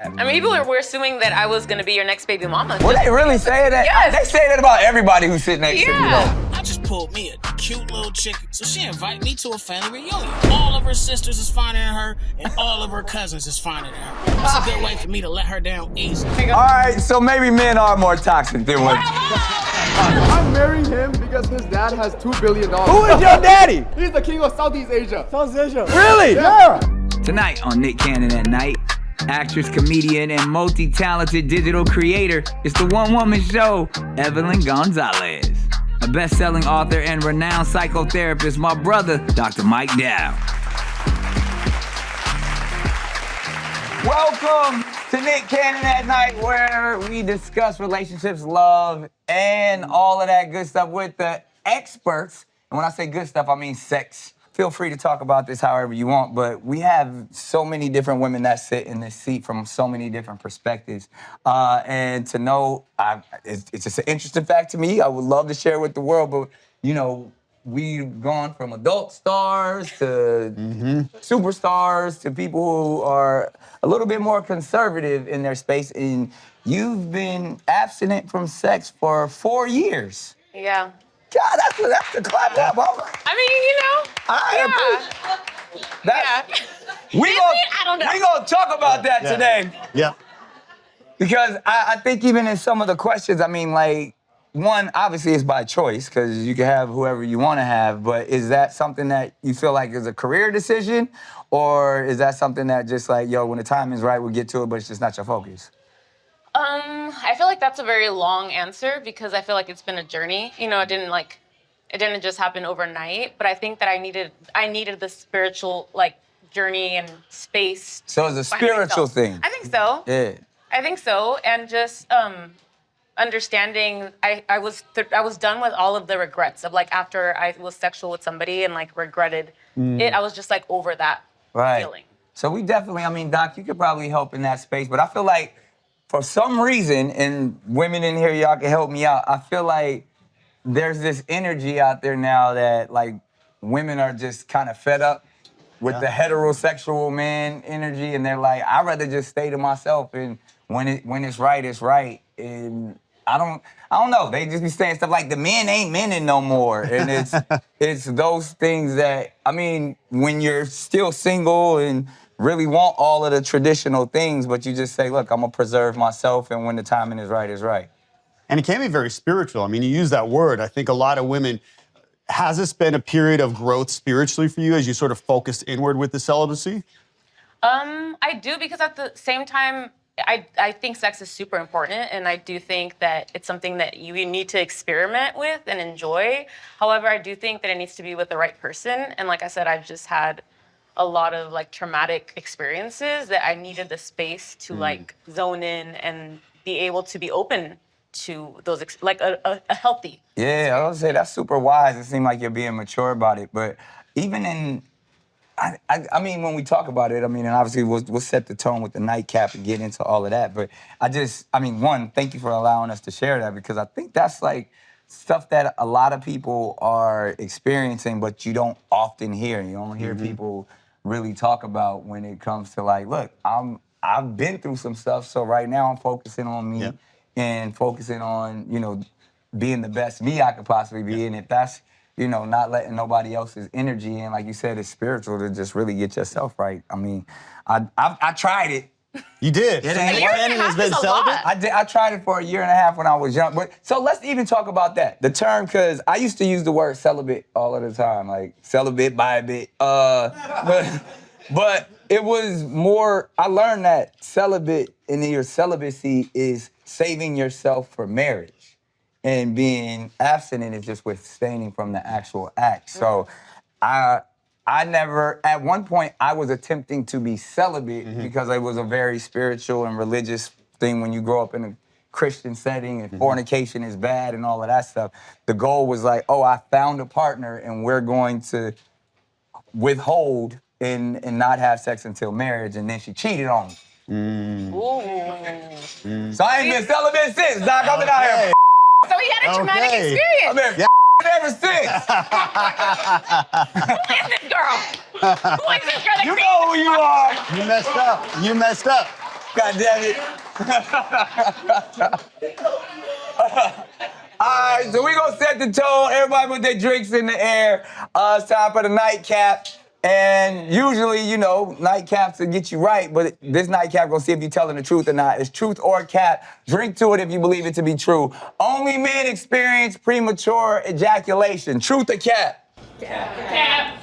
I mean, people were assuming that I was gonna be your next baby mama. Well, they really say that? Yes. They say that about everybody who's sitting next to me, though. I just pulled me a cute little chick, so she invited me to a family reunion. All of her sisters is finer than her, and all of her cousins is finer than her. That's a good way for me to let her down easy. All right, so maybe men are more toxic than women. I'm marrying him because his dad has $2 billion. Who is your daddy? He's the king of Southeast Asia. Southeast Asia. Really? Yeah. Tonight on Nick Cannon at Night, actress, comedian, and multi-talented digital creator is the one-woman show, Evelyn Gonzalez. A best-selling author and renowned psychotherapist, my brother, Dr. Mike Dow. Welcome to Nick Cannon at Night, where we discuss relationships, love, and all of that good stuff with the experts. And when I say good stuff, I mean sex. Feel free to talk about this however you want, but we have so many different women that sit in this seat from so many different perspectives. And to know, it's just an interesting fact to me. I would love to share it with the world, but you know, we've gone from adult stars to superstars to people who are a little bit more conservative in their space. And you've been abstinent from sex for 4 years. Yeah. God, that's the clap up. I mean, you know. I don't know. We gonna talk about that today. Yeah. Because I think even in some of the questions, I mean, like, one, obviously it's by choice, because you can have whoever you want to have, but is that something that you feel like is a career decision? Or is that something that just like, yo, when the time is right, we'll get to it, but it's just not your focus? I feel like that's a very long answer because I feel like it's been a journey. You know, it didn't just happen overnight, but I think that I needed the spiritual journey and space. So it's a spiritual thing. I think so. Yeah. I think so, and just understanding. I was done with all of the regrets of after I was sexual with somebody and regretted it. I was just over that feeling. So we definitely, I mean, Doc, you could probably help in that space, but I feel like for some reason, and women in here, y'all can help me out, I feel like there's this energy out there now that women are just kind of fed up with the heterosexual man energy, and they're like, I'd rather just stay to myself, and when it's right, it's right. And I don't know. They just be saying stuff like the men ain't menin no more. And it's those things that, I mean, when you're still single and really want all of the traditional things, but you just say, look, I'm gonna preserve myself, and when the timing is right, it's right. And it can be very spiritual. I mean, you use that word. I think a lot of women, has this been a period of growth spiritually for you as you sort of focused inward with the celibacy? I do, because at the same time, I think sex is super important, and I do think that it's something that you need to experiment with and enjoy. However, I do think that it needs to be with the right person. And like I said, I've just had a lot of traumatic experiences that I needed the space to zone in and be able to be open to those, a healthy. Yeah, I would say that's super wise. It seems like you're being mature about it. But even in, I mean, when we talk about it, I mean, and obviously we'll set the tone with the nightcap and get into all of that. But one, thank you for allowing us to share that, because I think that's stuff that a lot of people are experiencing, but you don't often hear. You don't hear people really talk about when it comes to look, I've been through some stuff, so right now I'm focusing on me and focusing on, being the best me I could possibly be. And if that's, not letting nobody else's energy in, like you said, it's spiritual to just really get yourself right. I mean, I tried it. You did. A year and a half is a lot. I tried it for 1.5 years when I was young. But so let's even talk about that. The term, because I used to use the word celibate all of the time, celibate by a bit. But it was more, I learned that celibate in your celibacy is saving yourself for marriage. And being abstinent is just abstaining from the actual act. So I never, at one point, I was attempting to be celibate because it was a very spiritual and religious thing when you grow up in a Christian setting and fornication is bad and all of that stuff. The goal was I found a partner and we're going to withhold and not have sex until marriage, and then she cheated on me. So I ain't been celibate since, Doc. I've been out here. So he had a traumatic experience. I've been ever since. Who is this girl? Who is this girl? You know who you are. You messed up. You messed up. God damn it. All right, so we're going to set the tone. Everybody put their drinks in the air. It's time for the nightcap. And usually, you know, nightcaps will get you right, but this nightcap gonna see if you're telling the truth or not. It's truth or cap. Drink to it if you believe it to be true. Only men experience premature ejaculation. Truth or cap? Cap.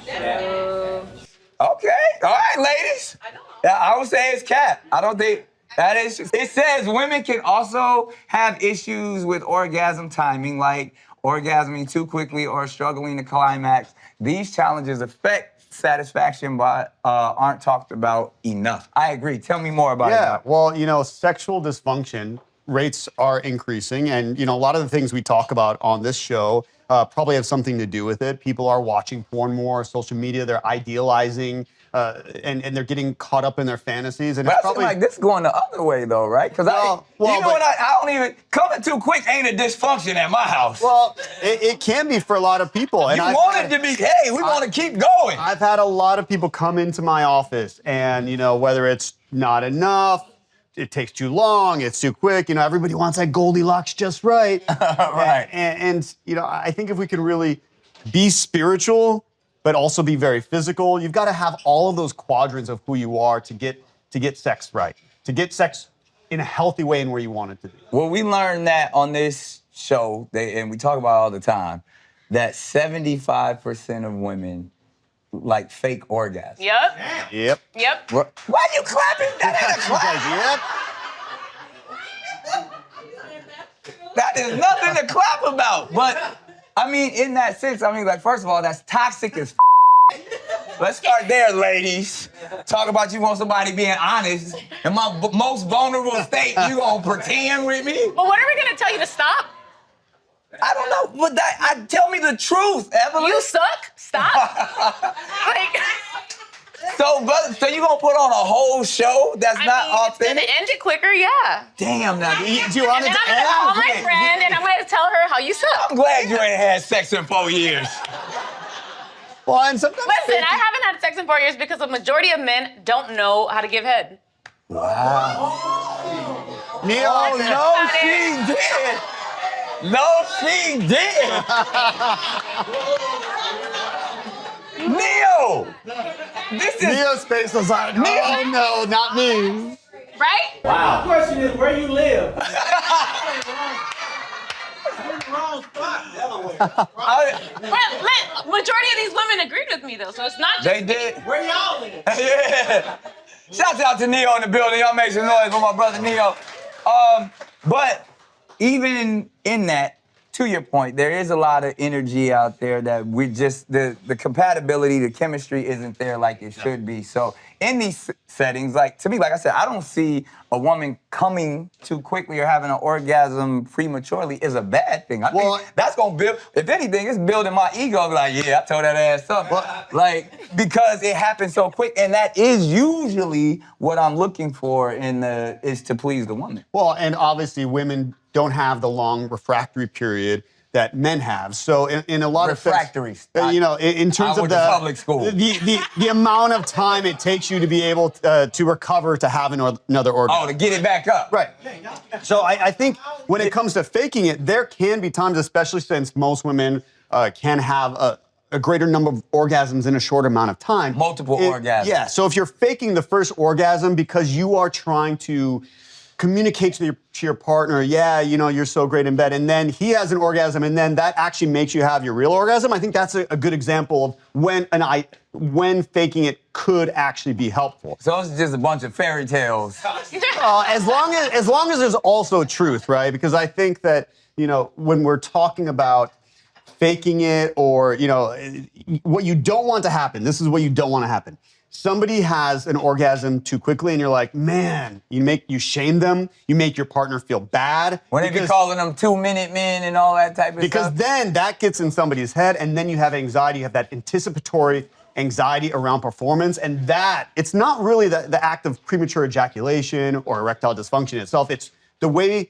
Okay, all right, ladies. I would say it's cap. I don't think that is. It says women can also have issues with orgasm timing, like orgasming too quickly or struggling to climax. These challenges affect satisfaction, but aren't talked about enough. I agree. Tell me more about it. Yeah, well, you know, sexual dysfunction rates are increasing, and you know, a lot of the things we talk about on this show probably have something to do with it. People are watching porn more, social media, they're idealizing, and they're getting caught up in their fantasies. And But it's I feel probably like this is going the other way, though, right? Because I don't even, coming too quick ain't a dysfunction at my house. well, it can be for a lot of people. And you I've want had- it to be, hey, we want to keep going. I've had a lot of people come into my office, and you know, whether it's not enough, it takes too long, it's too quick. You know, everybody wants that Goldilocks just right. Right. And you know, I think if we can really be spiritual, but also be very physical, you've got to have all of those quadrants of who you are to get sex right, to get sex in a healthy way and where you want it to be. Well, we learned that on this show, and we talk about it all the time, that 75% of women like fake orgasms. Yep. Yep. Yep. Why are you clapping? That ain't a clap. Yep. That is nothing to clap about. But, I mean, in that sense, I mean, like, first of all, that's toxic as Let's start there, ladies. Talk about you want somebody being honest. In my most vulnerable state, you gonna pretend with me? But when are we gonna tell you to stop? I don't know, but tell me the truth, Evelyn. You suck. Stop. Like, So you gonna put on a whole show that's not it's authentic? gonna end it quicker, yeah. Damn, now, do you And want then it to I'm gonna call my end? friend and I'm gonna tell her how you suck. I'm glad you ain't had sex in 4 years. Well, and sometimes Listen, I haven't had sex in 4 years because the majority of men don't know how to give head. Wow. Neil, Oh, no, she did. No, she did. Neil, this is Neil's face was like, oh no, not me. Right? The question is where you live. You're in the wrong spot. Majority of these women agreed with me though, so it's not just They did. Where y'all live? Yeah. Shout out to Neo in the building. Y'all make some noise for my brother Neo. But even in that, to your point, there is a lot of energy out there that we just, the compatibility, the chemistry isn't there like it should be. So in these settings, like, to me, like I said, I don't see a woman coming too quickly or having an orgasm prematurely is a bad thing. I think that's gonna build, if anything, it's building my ego. Like, yeah, I told that ass up. Like, because it happens so quick, and that is usually what I'm looking for is to please the woman. Well, and obviously women don't have the long refractory period that men have. So in a lot Refractory. of sense, you know, in terms I of went to public school. the amount of time it takes you to be able to recover to have another orgasm. Oh, to get it back up. Right. So I think when it comes to faking it, there can be times, especially since most women can have a greater number of orgasms in a short amount of time. Multiple orgasms. Yeah, so if you're faking the first orgasm because you are trying to communicate to your partner, yeah, you know, you're so great in bed, and then he has an orgasm, and then that actually makes you have your real orgasm, I think that's a good example of when faking it could actually be helpful. So it's just a bunch of fairy tales. As long as there's also truth, right? Because I think that, you know, when we're talking about faking it or, you know, what you don't want to happen, this is what you don't want to happen. Somebody has an orgasm too quickly and you're like, man, you shame them, you make your partner feel bad. When they be calling them 2-minute men and all that type of because stuff. Because then that gets in somebody's head and then you have anxiety, you have that anticipatory anxiety around performance, and that, it's not really the act of premature ejaculation or erectile dysfunction itself, it's the way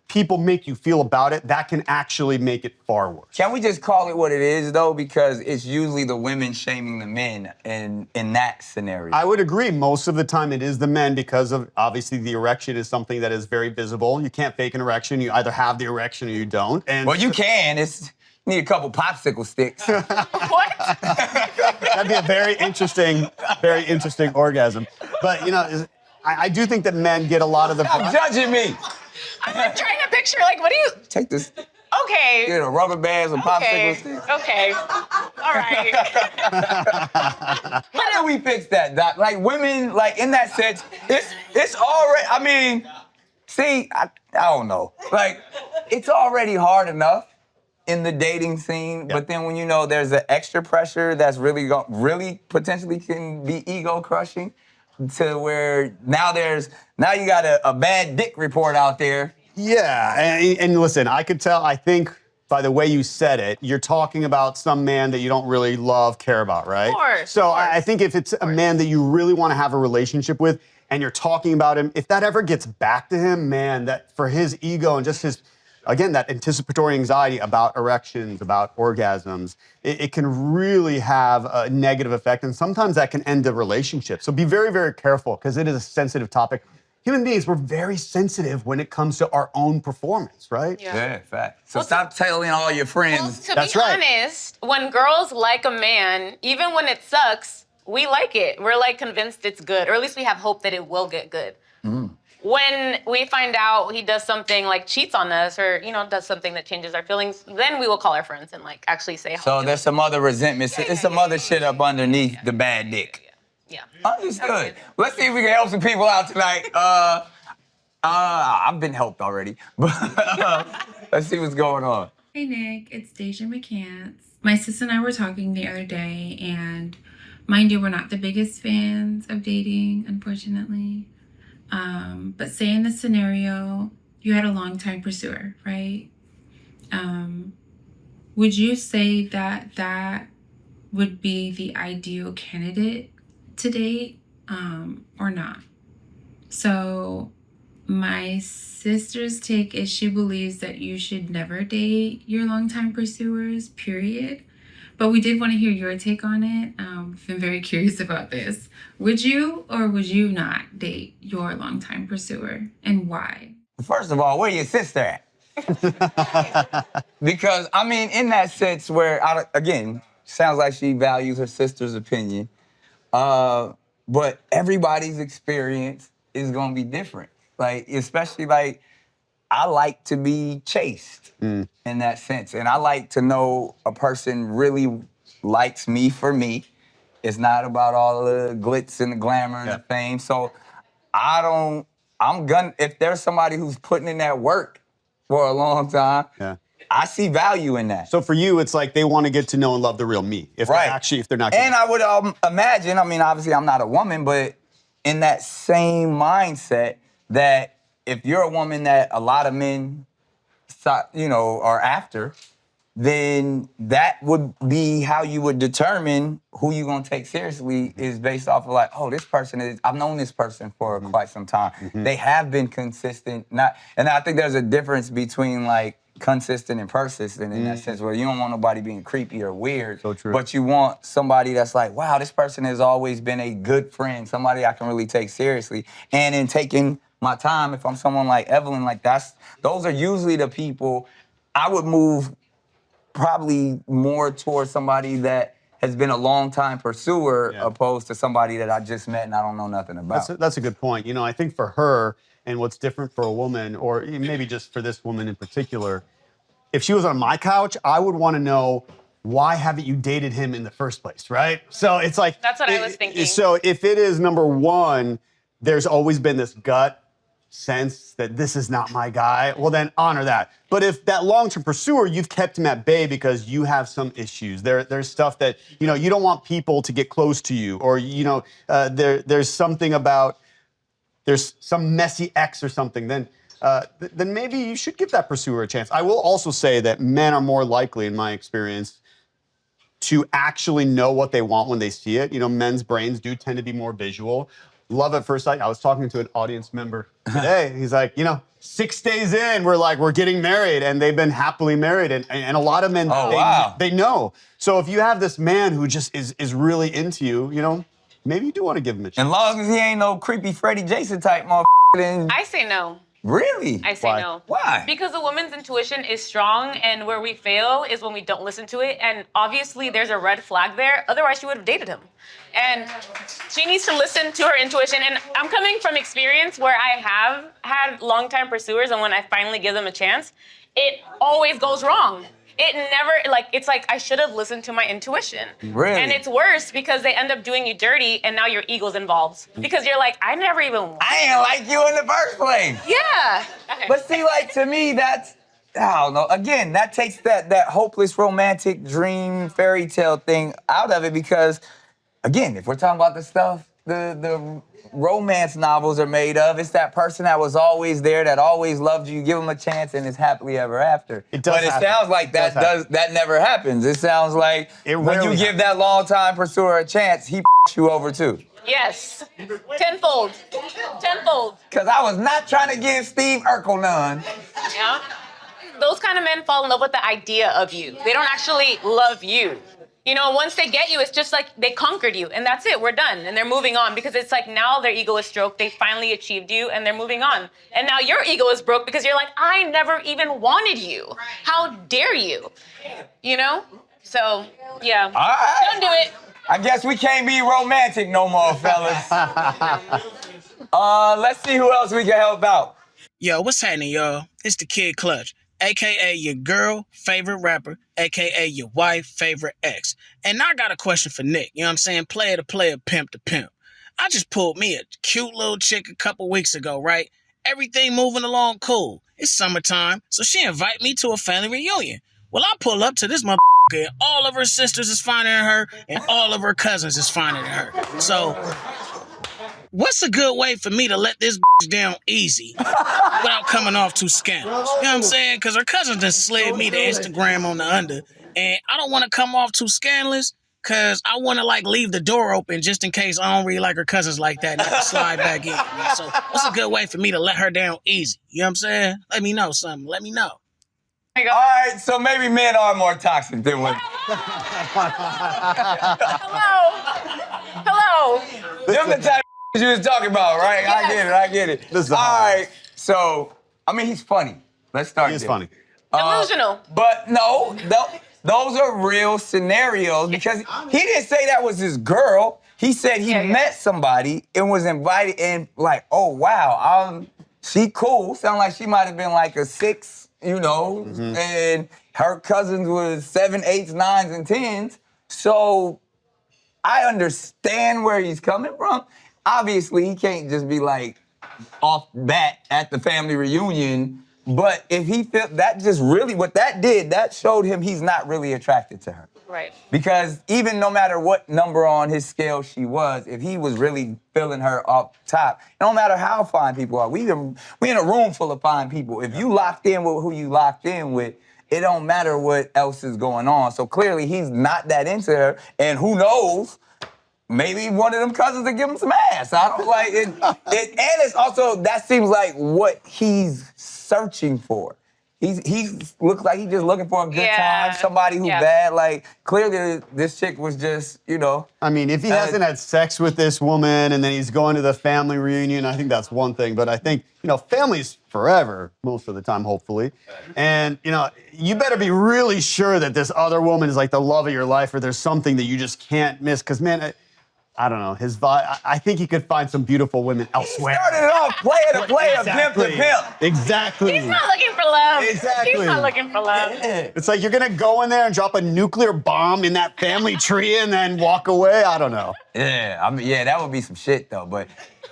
people make you feel about it, that can actually make it far worse. Can we just call it what it is, though? Because it's usually the women shaming the men in that scenario. I would agree. Most of the time it is the men because of, obviously, the erection is something that is very visible. You can't fake an erection. You either have the erection or you don't. And Well, you can. You need a couple popsicle sticks. What? that'd be a very interesting orgasm. But, you know, I do think that men get a lot of the... Stop judging me. I'm like trying to picture, like, what do you... Take this. Okay. Get a rubber band, some popsicle sticks. Okay. All right. How do we fix that, Doc? Like, women, like, in that sense, it's already, I mean, see, I don't know. Like, it's already hard enough in the dating scene, but then when you know there's an extra pressure that's really potentially can be ego crushing, to where now you got a bad dick report out there. Yeah, and listen, I could tell, I think by the way you said it, you're talking about some man that you don't really love, care about, right? Of course. So I think if it's a man that you really want to have a relationship with and you're talking about him, if that ever gets back to him, man, that for his ego and just his, again, that anticipatory anxiety about erections, about orgasms, it can really have a negative effect, and sometimes that can end a relationship. So be very, very careful, because it is a sensitive topic. Human beings, we're very sensitive when it comes to our own performance, right? Yeah, fact. So stop telling all your friends. Well, to That's be right. honest, when girls like a man, even when it sucks, we like it. We're like convinced it's good, or at least we have hope that it will get good. When we find out he does something like cheats on us, or does something that changes our feelings, then we will call our friends and like actually say. So there's some other resentment. There's some other shit up underneath the bad dick. Yeah. Understood. Let's see if we can help some people out tonight. I've been helped already, but let's see what's going on. Hey Nick, it's Deja McCants. My sister and I were talking the other day, and mind you, we're not the biggest fans of dating, unfortunately. But say in this scenario, you had a long-time pursuer, right? Would you say that that would be the ideal candidate to date, or not? So my sister's take is she believes that you should never date your longtime pursuers, period. But we did want to hear your take on it. I've been very curious about this. Would you or would you not date your longtime pursuer, and why? First of all, where your sister at? Because, I mean, in that sense where, again, sounds like she values her sister's opinion, but everybody's experience is going to be different. Like, especially, like, I like to be chased in that sense. And I like to know a person really likes me for me. It's not about all the glitz and the glamour and the fame. So if there's somebody who's putting in that work for a long time, I see value in that. So for you, it's like they want to get to know and love the real me. If they're not. And I would imagine, I mean, obviously I'm not a woman, but in that same mindset that if you're a woman that a lot of men, are after, then that would be how you would determine who you're gonna take seriously, is based off of like, oh, this person I've known this person for quite some time. They have been consistent. And I think there's a difference between like consistent and persistent in that sense, where you don't want nobody being creepy or weird. So true. But you want somebody that's like, wow, this person has always been a good friend, somebody I can really take seriously. And in taking my time, if I'm someone like Evelyn, like those are usually the people I would move probably more towards somebody that has been a long time pursuer opposed to somebody that I just met and I don't know nothing about. That's a good point. I think for her, and what's different for a woman, or maybe just for this woman in particular, if she was on my couch, I would want to know, why haven't you dated him in the first place, right? So it's like... That's what I was thinking. So if it is number one, there's always been this gut sense that this is not my guy, well then honor that. But if that long-term pursuer, you've kept him at bay because you have some issues. There's stuff that, you don't want people to get close to you, or, there's something about, there's some messy ex or something, then maybe you should give that pursuer a chance. I will also say that men are more likely, in my experience, to actually know what they want when they see it. Men's brains do tend to be more visual. Love at first sight. I was talking to an audience member today. He's like, 6 days in, we're getting married, and they've been happily married, and a lot of men they know. So if you have this man who just is really into you, you know, maybe you do want to give him a chance. As long as he ain't no creepy Freddie Jason type motherfucker, then I say no. really? I say no. Why? Because a woman's intuition is strong, and where we fail is when we don't listen to it. And obviously, there's a red flag there. Otherwise, she would have dated him. And she needs to listen to her intuition. And I'm coming from experience where I have had longtime pursuers, and when I finally give them a chance, it always goes wrong. It never, it's like I should have listened to my intuition. Really? And it's worse because they end up doing you dirty, and now your ego's involved. Because you're like, I never even wanted I ain't like you in the first place. Yeah. But see, to me, that's, I don't know. Again, that takes that hopeless romantic dream fairy tale thing out of it because, again, if we're talking about the stuff the romance novels are made of, it's that person that was always there, that always loved you, give them a chance, and it's happily ever after. It does But it sounds like that never happens. It sounds like when you give that long-time pursuer a chance, he you over too. Yes. Tenfold. Tenfold. Because I was not trying to give Steve Urkel none. Yeah. Those kind of men fall in love with the idea of you. They don't actually love you. You know, once they get you, it's just like they conquered you, and that's it, we're done. And they're moving on because it's like now their ego is stroked, they finally achieved you, and they're moving on. And now your ego is broke because you're like, I never even wanted you. How dare you? You know? So, yeah. All right. Don't do it. I guess we can't be romantic no more, fellas. Let's see who else we can help out. Yo, what's happening, y'all? It's the Kid Clutch, a.k.a. your girl favorite rapper, a.k.a. your wife favorite ex. And now I got a question for Nick, you know what I'm saying? Player to player, pimp to pimp. I just pulled me a cute little chick a couple weeks ago, right? Everything moving along cool. It's summertime, so she invited me to a family reunion. Well, I pull up to this motherfucker, and all of her sisters is finer than her, and all of her cousins is finer than her. So, what's a good way for me to let this bitch down easy without coming off too scandalous? You know what I'm saying? Because her cousin just slid me the Instagram on the under, and I don't want to come off too scandalous because I want to, leave the door open just in case I don't really like her cousins like that and I can slide back in. So what's a good way for me to let her down easy? You know what I'm saying? Let me know something. Let me know. All right, so maybe men are more toxic than women. Hello. Them the type of you was talking about, right? Yes. I get it. This is All right, so, he's funny. Let's start He's there. funny. Delusional. But no, those are real scenarios because he didn't say that was his girl. He said he met somebody and was invited and oh, wow, she cool. Sound like she might have been like a 6, and her cousins was 7, 8, 9, and 10s. So I understand where he's coming from. Obviously, he can't just be off bat at the family reunion. But if he felt that just really, what that did, that showed him he's not really attracted to her. Right. Because even no matter what number on his scale she was, if he was really feeling her up top, it don't matter how fine people are. We in a room full of fine people. If you locked in with who you locked in with, it don't matter what else is going on. So clearly he's not that into her, and who knows, maybe one of them cousins will give him some ass. I don't it. And it's also, that seems like what he's searching for. He looks like he's just looking for a good time, somebody who bad. Clearly this chick was just, I mean, if he hasn't had sex with this woman and then he's going to the family reunion, I think that's one thing. But I think, family's forever, most of the time, hopefully. And, you better be really sure that this other woman is the love of your life, or there's something that you just can't miss. Because, man, I don't know, his vibe, I think he could find some beautiful women elsewhere. He started it off player to player, pimp to pimp. Exactly. He's not looking for love. Exactly. He's not looking for love. It's like you're gonna go in there and drop a nuclear bomb in that family tree and then walk away. I don't know. Yeah, that would be some shit though. But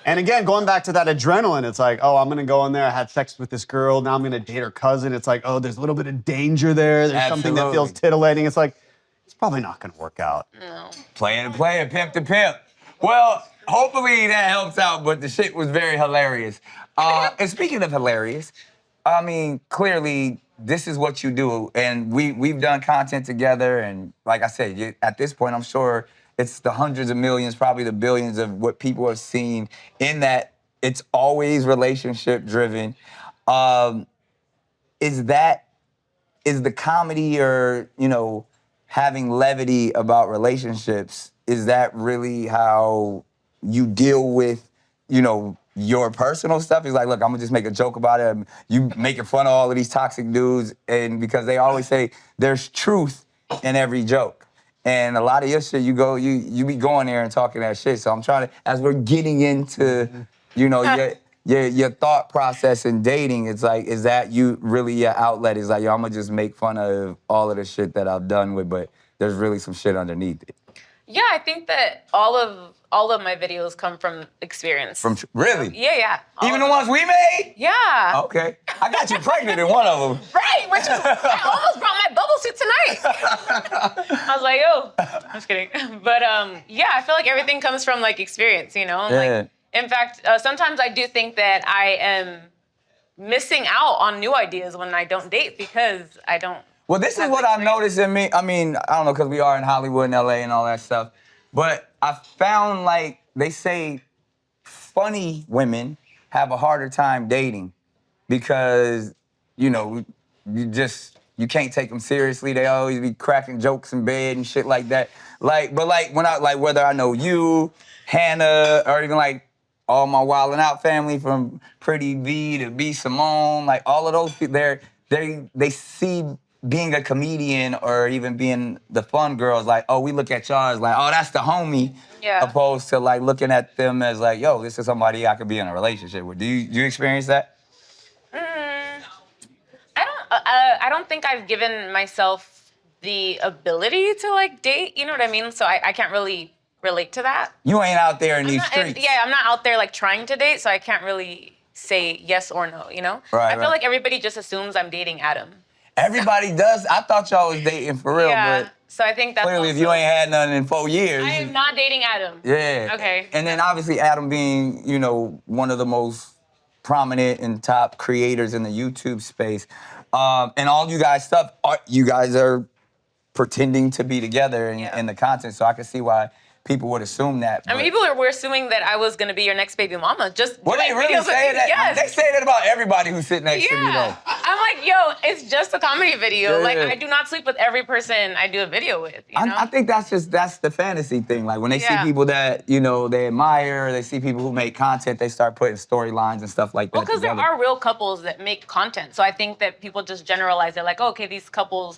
and again, going back to that adrenaline, it's like, oh, I'm gonna go in there. I had sex with this girl. Now I'm gonna date her cousin. It's like, oh, there's a little bit of danger there. There's something that feels titillating. It's like, it's probably not gonna work out. No. Player to player, pimp to pimp. Well, hopefully that helps out, but the shit was very hilarious. And speaking of hilarious, clearly this is what you do, and we've done content together, and like I said, at this point, I'm sure it's the hundreds of millions, probably the billions of what people have seen in that it's always relationship driven. Is the comedy or, having levity about relationships, is that really how you deal with, your personal stuff? It's like, look, I'm gonna just make a joke about it. You making fun of all of these toxic dudes, and because they always say there's truth in every joke. And a lot of your shit, you be going there and talking that shit. So I'm trying to, as we're getting into, your thought process in dating, it's like, is that you really your outlet? Is like, yo, I'm gonna just make fun of all of the shit that I've done with, but there's really some shit underneath it. Yeah, I think that all of my videos come from experience. Really? Yeah. Even the ones we made? Yeah. Okay. I got you pregnant in one of them. Right, which is, I almost brought my bubble suit tonight. I was like, yo, I'm just kidding. But yeah, I feel like everything comes from like experience, Yeah. Like, in fact, sometimes I do think that I am missing out on new ideas when I don't date because I don't. Well, this is what I've noticed in me. I mean, I don't know, because we are in Hollywood and LA and all that stuff. But I found, like, they say funny women have a harder time dating because, you can't take them seriously. They always be cracking jokes in bed and shit like that. But whether I know you, Hannah, or even like all my Wildin' Out family from Pretty V to B Simone, like all of those people, they see being a comedian or even being the fun girls, like, oh, we look at y'all as like, oh, that's the homie, opposed to like looking at them as like, yo, this is somebody I could be in a relationship with. Do you experience that? I don't think I've given myself the ability to like date, you know what I mean? So I can't really relate to that. You ain't out there in these streets. I'm not out there like trying to date, so I can't really say yes or no, Right, I feel like everybody just assumes I'm dating Adam. Everybody does. I thought y'all was dating for real, but so I think that's clearly if you ain't had nothing in 4 years. I am not dating Adam. Yeah. Okay. And then obviously Adam being, one of the most prominent and top creators in the YouTube space. And all you guys stuff, you guys are pretending to be together in the content, so I can see why people would assume that. I mean, people were assuming that I was gonna be your next baby mama. Well, they really say that? Yes. They say that about everybody who's sitting next to me, though. I'm like, yo, it's just a comedy video. Yeah. Like, I do not sleep with every person I do a video with, I think that's the fantasy thing. Like, when they see people that, they admire, they see people who make content, they start putting storylines and stuff like that. Well, because there are real couples that make content. So I think that people just generalize it, like, oh, okay, this couple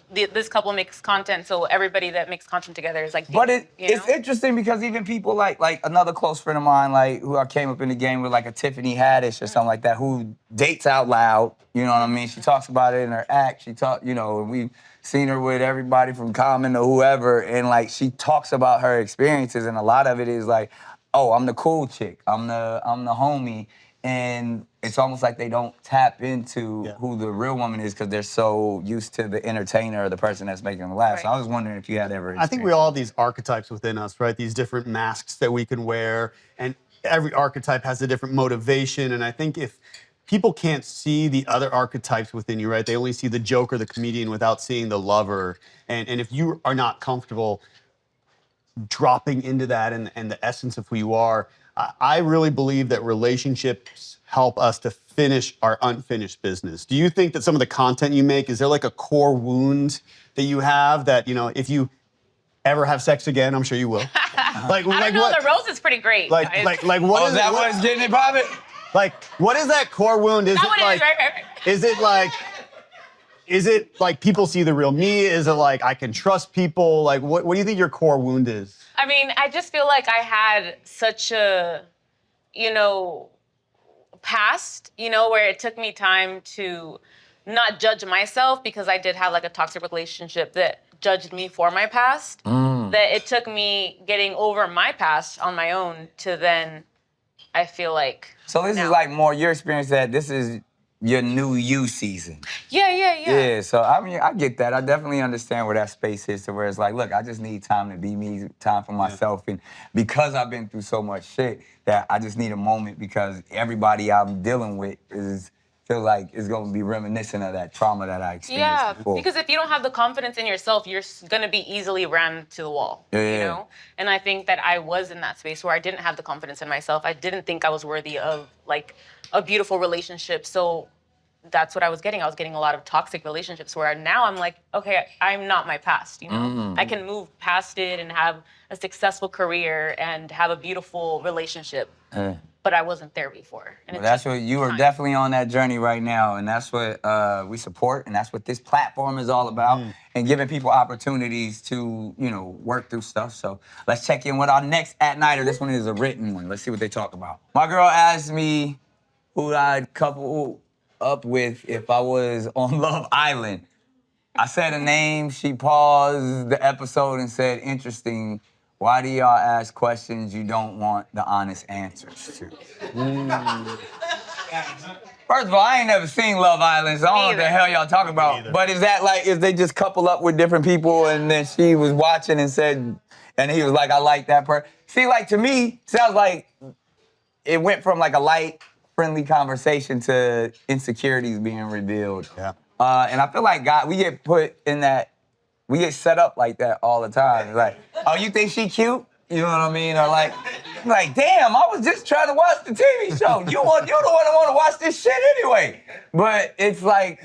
makes content, so everybody that makes content together is like, but it's interesting because even people like another close friend of mine, like who I came up in the game with, like a Tiffany Haddish or something like that, who dates out loud, you know what I mean? She talks about it in her act. And we've seen her with everybody from Common to whoever, and like she talks about her experiences, and a lot of it is like, oh, I'm the cool chick, I'm the homie, and it's almost like they don't tap into who the real woman is because they're so used to the entertainer or the person that's making them laugh. Right. So I was wondering if you had ever I think we all have these archetypes within us, right? These different masks that we can wear, and every archetype has a different motivation, and I think if people can't see the other archetypes within you, right? They only see the joker, the comedian, without seeing the lover, and if you are not comfortable dropping into that and the essence of who you are, I really believe that relationships help us to finish our unfinished business. Do you think that some of the content you make, is there like a core wound that you have that, if you ever have sex again, I'm sure you will. I don't know, what? The rose is pretty great. Like what is that what's getting it, Bobby? Like, what is that core wound? Is it like people see the real me? Is it like I can trust people? Like, what do you think your core wound is? I mean, I just feel like I had such a, past, where it took me time to not judge myself because I did have like a toxic relationship that judged me for my past. That it took me getting over my past on my own to then, I feel like. So this is like more your experience that this is your new you season. Yeah. Yeah, so I mean, I get that. I definitely understand where that space is, to where it's like, look, I just need time to be me, time for myself. And because I've been through so much shit, that I just need a moment because everybody I'm dealing with feel like it's going to be reminiscent of that trauma that I experienced before. Because if you don't have the confidence in yourself, you're going to be easily ran to the wall, you know? And I think that I was in that space where I didn't have the confidence in myself. I didn't think I was worthy of, like, a beautiful relationship. So that's what I was getting. I was getting a lot of toxic relationships where now I'm like, okay, I'm not my past, you know? I can move past it and have a successful career and have a beautiful relationship. But I wasn't there before. And Well, that's what you are definitely on that journey right now, and that's what we support, and that's what this platform is all about, and giving people opportunities to, you know, work through stuff. So let's check in with our next at-nighter. This one is a written one. Let's see what they talk about. My girl asked me who I'd couple up with if I was on Love Island. I said a name. She paused the episode and said, "Interesting. Why do y'all ask questions you don't want the honest answers to?" First of all, I ain't never seen Love Island, so I don't know what the hell y'all talking about. But is that like, is they just couple up with different people and then she was watching and said, and he was like, "I like that person." See, like to me, sounds like it went from like a light, friendly conversation to insecurities being revealed. Yeah. And I feel like God, we get put in that, we get set up like that all the time. Like, oh, you think she cute? You know what I mean? Or like, damn, I was just trying to watch the TV show. You're the one that want to watch this shit anyway. But it's like,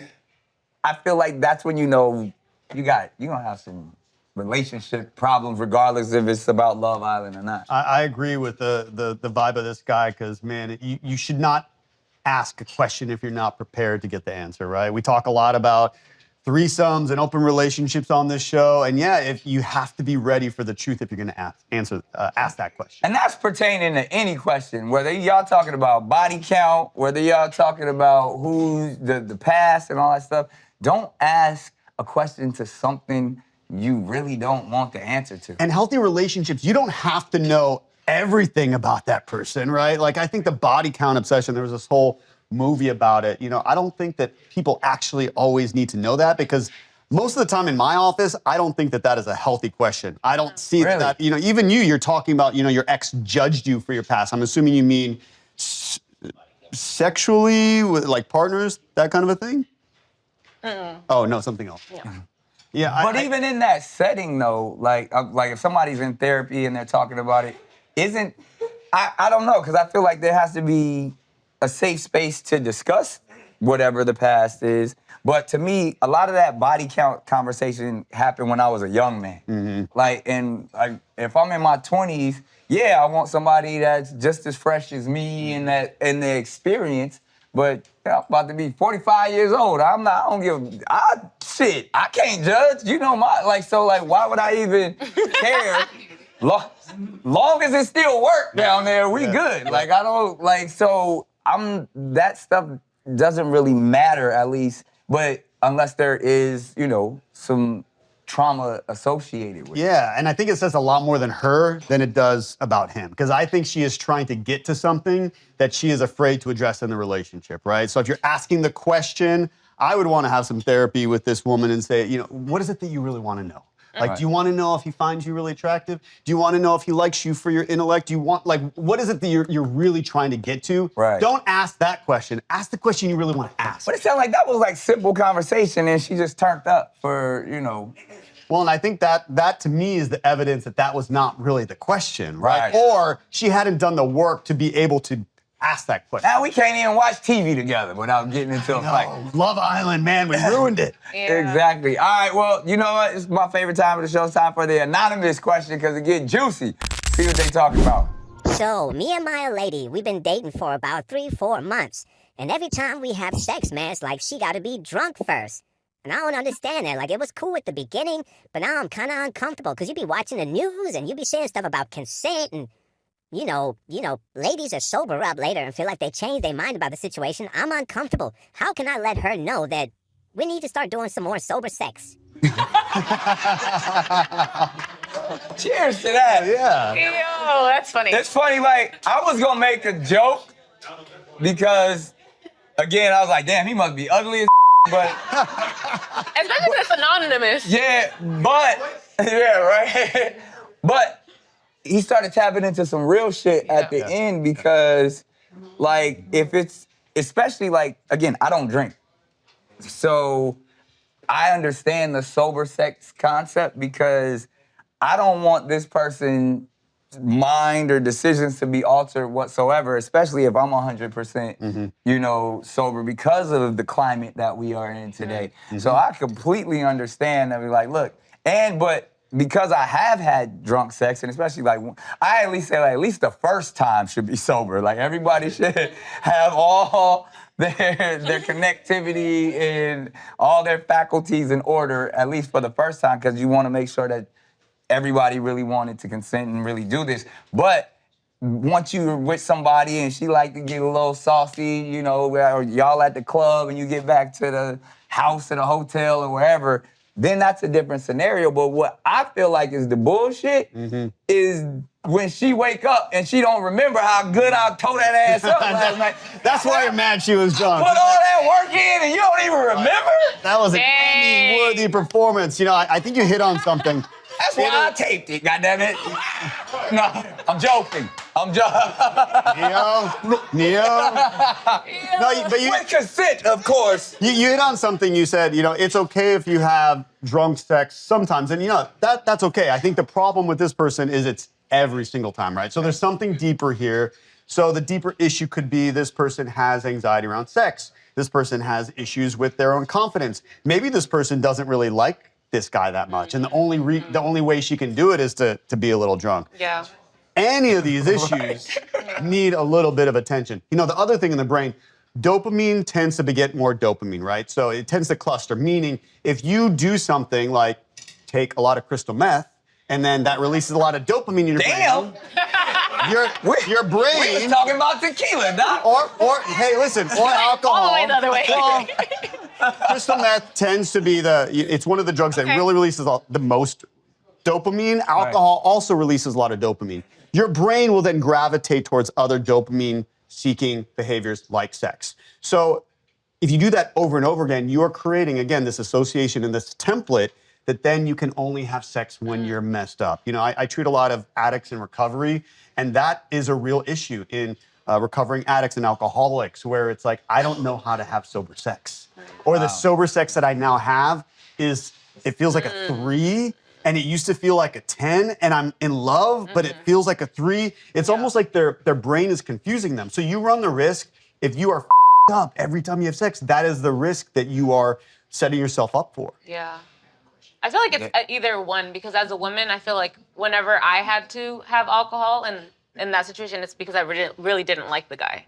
I feel like that's when you know you're gonna have some relationship problems, regardless if it's about Love Island or not. I agree with the vibe of this guy, because, man, you should not ask a question if you're not prepared to get the answer, right? We talk a lot about threesomes and open relationships on this show, and yeah, if you have to be ready for the truth if you're going to ask that question. And that's pertaining to any question, whether y'all talking about body count, whether y'all talking about who's the past and all that stuff. Don't ask a question to something you really don't want the answer to. And healthy relationships, you don't have to know everything about that person, right? Like, I think the body count obsession, there was this whole movie about it. You know, I don't think that people actually always need to know that, because most of the time in my office, I don't think that that is a healthy question. I don't see Really? that, you know, even you're talking about, you know, your ex judged you for your past. I'm assuming you mean sexually with like partners, that kind of a thing? Oh, no, something else. Yeah. But even in that setting, though, like if somebody's in therapy and they're talking about it, I don't know, because I feel like there has to be a safe space to discuss whatever the past is. But to me, a lot of that body count conversation happened when I was a young man. If I'm in my 20s, yeah, I want somebody that's just as fresh as me and the experience. But I'm about to be 45 years old. I can't judge. You know why would I even care? Long as it still work down there, we good. That stuff doesn't really matter, at least, but unless there is, you know, some trauma associated with it. Yeah, and I think it says a lot more than her than it does about him, because I think she is trying to get to something that she is afraid to address in the relationship, right? So if you're asking the question, I would want to have some therapy with this woman and say, you know, what is it that you really want to know? Like, do you want to know if he finds you really attractive? Do you want to know if he likes you for your intellect? Do you want, like, what is it that you're really trying to get to? Right. Don't ask that question. Ask the question you really want to ask. But it sounded like that was like simple conversation and she just turned up for, you know. Well, and I think that to me is the evidence that that was not really the question, right? Right. Or she hadn't done the work to be able to ask that question. Now we can't even watch TV together without getting into a fight. Love Island, man, we ruined it. Yeah. Exactly. All right, well, you know what? It's my favorite time of the show. It's time for the anonymous question, because it gets juicy. See what they talking about. So, me and my lady, we've been dating for about 3-4 months. And every time we have sex, man, it's like she gotta be drunk first. And I don't understand that. Like, it was cool at the beginning, but now I'm kind of uncomfortable, because you be watching the news and you be saying stuff about consent, and you know, ladies are sober up later and feel like they changed their mind about the situation. I'm uncomfortable. How can I let her know that we need to start doing some more sober sex? Cheers to that. Yeah. Yo, that's funny. It's funny, like, I was gonna make a joke because, again, I was like, damn, he must be ugly as but Especially if it's anonymous. yeah, right. But he started tapping into some real shit at the end, because, like, if it's, especially, like, again, I don't drink. So I understand the sober sex concept, because I don't want this person mind or decisions to be altered whatsoever, especially if I'm 100%, you know, sober because of the climate that we are in today. So I completely understand that we're like, look, but because I have had drunk sex, and especially like, I at least say like, at least the first time should be sober. Like everybody should have all their connectivity and all their faculties in order, at least for the first time, because you want to make sure that everybody really wanted to consent and really do this. But once you're with somebody and she like to get a little saucy, you know, or y'all at the club and you get back to the house or the hotel or wherever, then that's a different scenario. But what I feel like is the bullshit is when she wake up and she don't remember how good I tore that ass up last night. That's why you're mad she was drunk. Put all that work in and you don't even remember? That was an Emmy-worthy performance. You know, I think you hit on something. That's why I taped it, goddammit. No, I'm joking. Neo. No, but with consent, of course. You hit on something. You said, you know, it's okay if you have drunk sex sometimes, and you know that's okay. I think the problem with this person is it's every single time, right? So there's something deeper here. So the deeper issue could be this person has anxiety around sex. This person has issues with their own confidence. Maybe this person doesn't really like this guy that much, and the only way she can do it is to be a little drunk. Yeah. Any of these issues need a little bit of attention. You know, the other thing in the brain, dopamine tends to beget more dopamine, right? So it tends to cluster, meaning if you do something like take a lot of crystal meth, and then that releases a lot of dopamine in your brain. Your brain. We was talking about tequila, Doc. Or hey, listen, or alcohol. All the way the other way. Well, crystal meth tends to be it's one of the drugs that really releases the most dopamine. Alcohol also releases a lot of dopamine. Your brain will then gravitate towards other dopamine-seeking behaviors like sex. So if you do that over and over again, you are creating, again, this association and this template that then you can only have sex when you're messed up. You know, I treat a lot of addicts in recovery, and that is a real issue in recovering addicts and alcoholics, where it's like, I don't know how to have sober sex. Or the sober sex that I now have it feels like a 3, and it used to feel like a 10, and I'm in love, but it feels like a 3. It's almost like their brain is confusing them. So you run the risk, if you are up every time you have sex, that is the risk that you are setting yourself up for. Yeah. I feel like it's either one, because as a woman, I feel like whenever I had to have alcohol and in that situation, it's because I really didn't like the guy.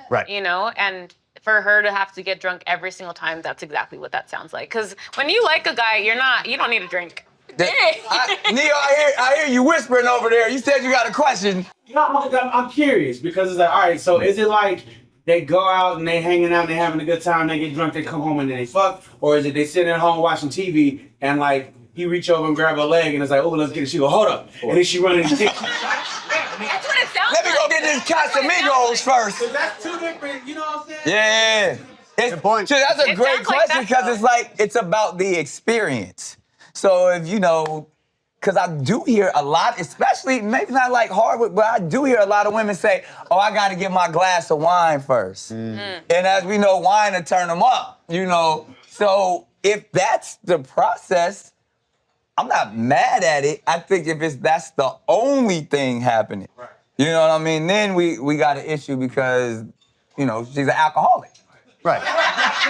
Right. You know, and for her to have to get drunk every single time, that's exactly what that sounds like. Because when you like a guy, you don't need a drink. Neil, I hear you whispering over there. You said you got a question. You know, I'm curious because it's like, all right, so is it like they go out and they hanging out and they having a good time, they get drunk, they come home and then they fuck? Or is it they sitting at home watching TV and like he reach over and grab her leg and it's like, oh, let's get it. She go, hold up. And then she running and That's what it sounds Let me go like. get this Casamigos first. So that's two different, you know what I'm saying? Yeah. Good point. That's a great sounds like question that, because though. it's like, it's about the experience. So if, you know, because I do hear a lot, especially, maybe not like Harvard, but I do hear a lot of women say, oh, I got to get my glass of wine first. And as we know, wine will turn them up, you know. So if that's the process, I'm not mad at it. I think if that's the only thing happening, you know what I mean? Then we got an issue because, you know, she's an alcoholic. Right.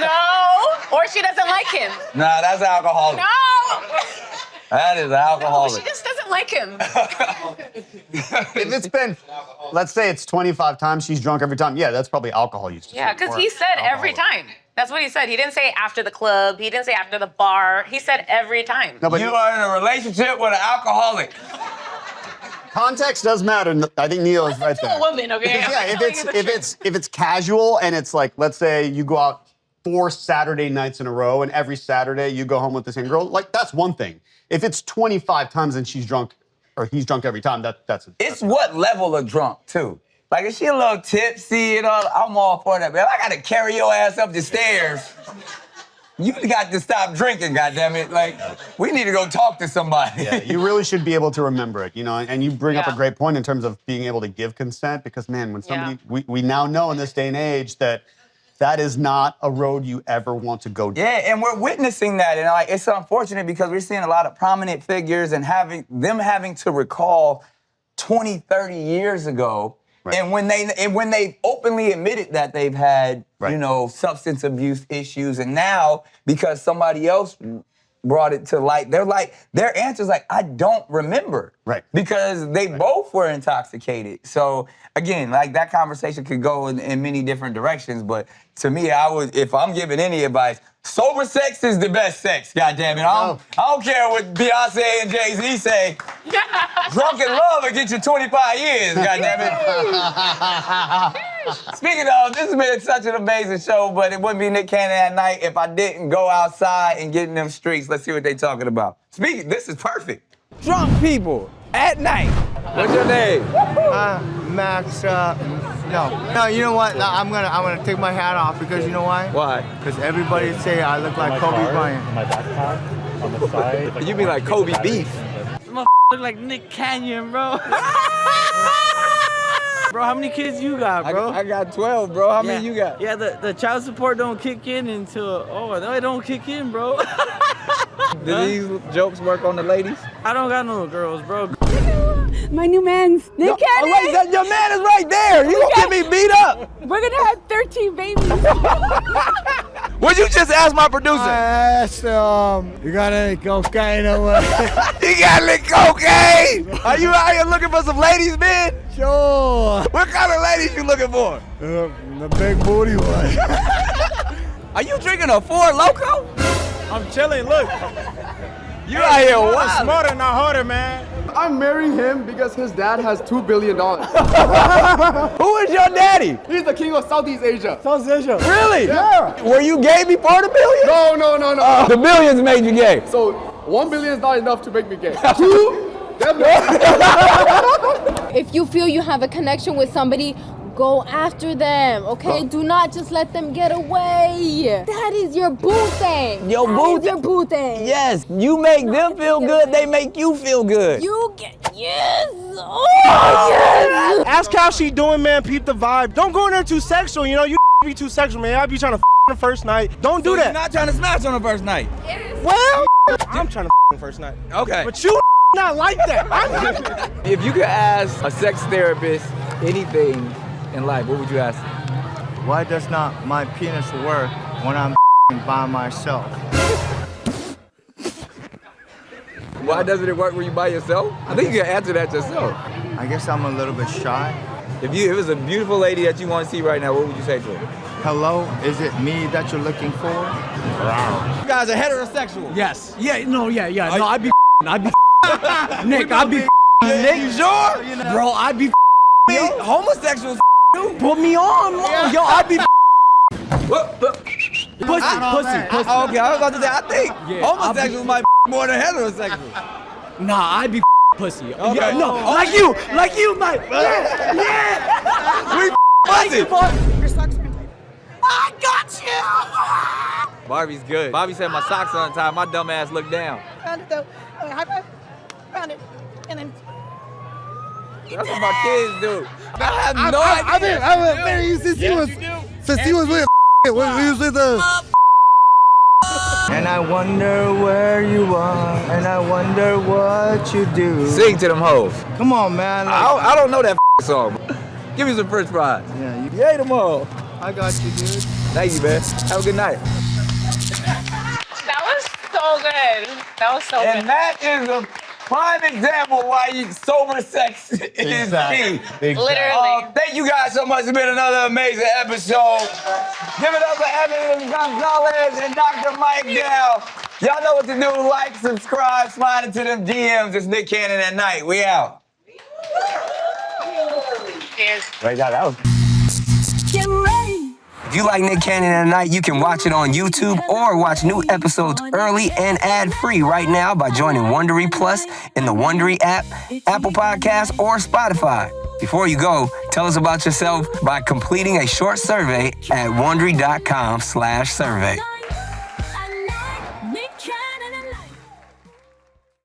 No, or she doesn't like him. Nah, that's alcoholic. No. That is alcoholic. She just doesn't like him. If it's been, let's say it's 25 times, she's drunk every time. Yeah, that's probably alcohol use. Yeah, because he said every time. That's what he said. He didn't say after the club. He didn't say after the bar. He said every time. No, but You are in a relationship with an alcoholic. context does matter. I think Neil is right To a there. woman, okay? Yeah, if it's casual and it's like, let's say you go out 4 Saturday nights in a row and every Saturday you go home with the same girl, like that's one thing. If it's 25 times and she's drunk or he's drunk every time, that's It's what level of drunk, too. Like, if she a little tipsy and all, I'm all for that, man. I gotta carry your ass up the stairs. You got to stop drinking, goddammit. Like, we need to go talk to somebody. Yeah, you really should be able to remember it, you know, and you bring up a great point in terms of being able to give consent because, man, when somebody, we now know in this day and age that is not a road you ever want to go down. Yeah, and we're witnessing that, and like it's unfortunate because we're seeing a lot of prominent figures and having to recall 20, 30 years ago. Right. And when they openly admitted that they've had, you know, substance abuse issues, and now because somebody else brought it to light, their answer's like, I don't remember. Right. Because they both were intoxicated. So again, like that conversation could go in many different directions, but to me, if I'm giving any advice, sober sex is the best sex, goddammit. I don't care what Beyonce and Jay-Z say. Drunken love will get you 25 years, goddammit. Speaking of, this has been such an amazing show, but it wouldn't be Nick Cannon at night if I didn't go outside and get in them streets. Let's see what they talking about. This is perfect. Drunk people at night. What's your name? Max. No. You know what? No, I'm gonna take my hat off because you know why? Why? Because everybody say I look like Kobe Bryant. My backpack on the side. You mean like Kobe beef? Look like Nick Canyon, bro. Bro, how many kids you got, bro? I got 12, bro. How many you got? Yeah, the child support don't kick in until, no, it don't kick in, bro. Do these jokes work on the ladies? I don't got no girls, bro. My new man's Nick Cannon. Oh, wait, your man is right there. You gonna get me beat up. We're gonna have 13 babies. What'd you just ask my producer? I asked you got any cocaine or what? You got any cocaine? Are you out here looking for some ladies, man? Sure. What kind of ladies you looking for? The big booty one. Are you drinking a Four Loko? I'm chilling, look. You out here wild. Smarter, not harder, man. I'm marrying him because his dad has $2 billion. Who is your daddy? He's the king of Southeast Asia. South Asia. Really? Yeah. Were you gay before the billion? No. The billions made you gay. So 1 billion is not enough to make me gay. 2, definitely. If you feel you have a connection with somebody, go after them, okay? Do not just let them get away. That is your boo thing. Your boo thing. Yes, you make them feel good, they make you feel good. You get, yes. Oh, yes. Ask how she doing, man. Peep the vibe. Don't go in there too sexual, you know? You be too sexual, man. I be trying to on the first night. Don't do that. You're not trying to smash on the first night. Well, I'm trying to on the first night. Okay. But you not like that. If you could ask a sex therapist anything in life, what would you ask? Why does not my penis work when I'm by myself? Why doesn't it work when you by yourself? I think you can answer that yourself. I guess I'm a little bit shy. If it was a beautiful lady that you want to see right now, what would you say to her? Hello, is it me that you're looking for? Wow. You guys are heterosexual. Yes. Yeah, no, I'd be Nick, I'd be Nick, you sure? Bro, I'd be Homosexuals too. Put me on, man. Yo, I'd be pussy. Okay, I was about to say, I think homosexuals might more than heterosexuals. Nah, I'd be pussy. Okay. Yeah, no, like you, Mike. Yeah. We pussy. Your socks are untied. I got you. Barbie's good. Bobby said my socks are untied. My dumb ass looked down. Found it though. High five. Found it. And then. That's what my kids do. I have no idea. I've been marrying you since he was with we was with And I wonder where you are, and I wonder what you do. Sing to them hoes. Come on, man. I don't know that song. Give me some French fries. Yeah, you ate them all. I got you, dude. Thank you, man. Have a good night. That was so good. That was so good. And that is a prime example why sober sex is key. Literally. Thank you guys so much. It's been another amazing episode. Give it up for Evelyn Gonzalez and Dr. Mike Dell. Y'all know what to do. Like, subscribe, slide into them DMs. It's Nick Cannon at night. We out. Cheers. Right now, that was... Get ready. If you like Nick Cannon at night, you can watch it on YouTube or watch new episodes early and ad-free right now by joining Wondery Plus in the Wondery app, Apple Podcasts, or Spotify. Before you go, tell us about yourself by completing a short survey at Wondery.com/survey.